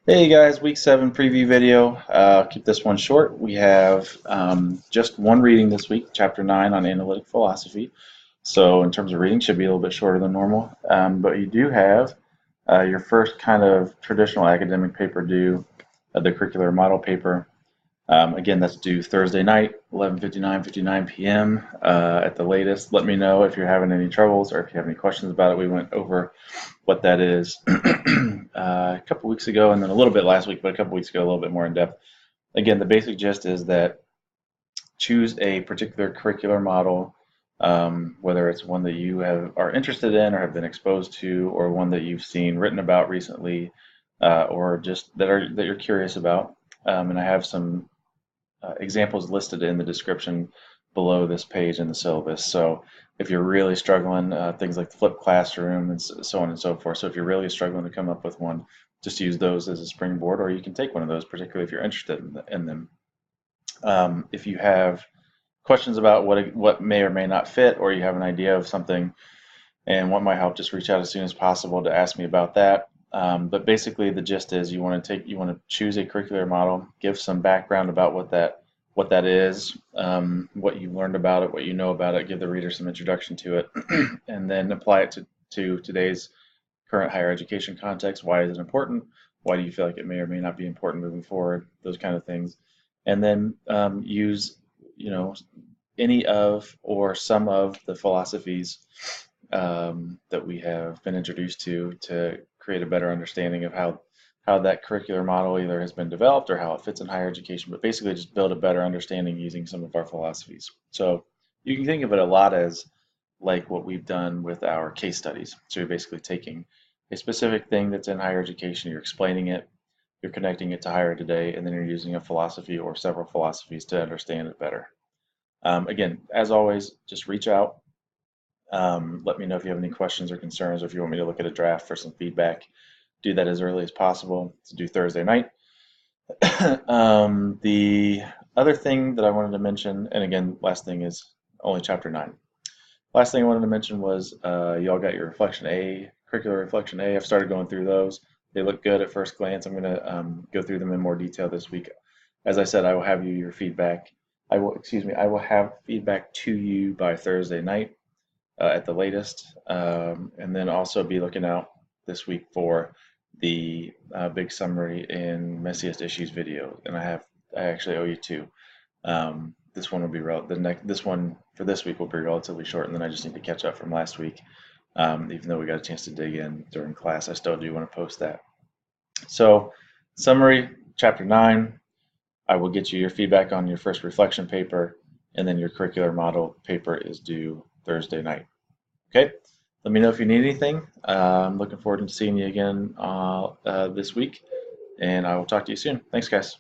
Hey guys, week 7 preview video. Keep this one short. We have just one reading this week, chapter 9 on analytic philosophy. So in terms of reading, should be a little bit shorter than normal. But you do have your first kind of traditional academic paper due, the curricular model paper. Again, that's due Thursday night, 11:59 p.m. At the latest. Let me know if you're having any troubles or if you have any questions about it. We went over what that is a couple weeks ago, and then a little bit last week, but a couple weeks ago, a little bit more in depth. Again, the basic gist is that choose a particular curricular model, whether it's one that you are interested in or have been exposed to, or one that you've seen written about recently, or just that you're curious about. And I have some examples listed in the description below this page in the syllabus. So if you're really struggling, things like the flipped classroom and so on and so forth. So if you're really struggling to come up with one, just use those as a springboard, or you can take one of those, particularly if you're interested in them. If you have questions about what may or may not fit, or you have an idea of something and what might help, just reach out as soon as possible to ask me about that. But basically, the gist is you want to choose a curricular model, give some background about what that is, what you learned about it, what you know about it, give the reader some introduction to it, and then apply it to today's current higher education context. Why is it important? Why do you feel like it may or may not be important moving forward? Those kind of things, and then use you know any of or some of the philosophies that we have been introduced to create a better understanding of how that curricular model either has been developed or how it fits in higher education, but basically just build a better understanding using some of our philosophies. So you can think of it a lot as like what we've done with our case studies. So you're basically taking a specific thing that's in higher education, you're explaining it, you're connecting it to higher today, and then you're using a philosophy or several philosophies to understand it better. Again, as always, just reach out. Let me know if you have any questions or concerns, or if you want me to look at a draft for some feedback. Do that as early as possible. To do Thursday night. The other thing that I wanted to mention, and again, last thing is only chapter 9. Last thing I wanted to mention was y'all got your Reflection A, Curricular Reflection A. I've started going through those. They look good at first glance. I'm going to go through them in more detail this week. As I said, I will have your feedback. I will have feedback to you by Thursday night at the latest, and then also be looking out this week for the big summary in messiest issues video. And I actually owe you two. This one will be this one for this week will be relatively short, and then I just need to catch up from last week. Even though we got a chance to dig in during class, I still do want to post that. So, summary, chapter 9. I will get you your feedback on your first reflection paper, and then your curricular model paper is due Thursday night. Okay? Let me know if you need anything. I'm looking forward to seeing you again this week, and I will talk to you soon. Thanks, guys.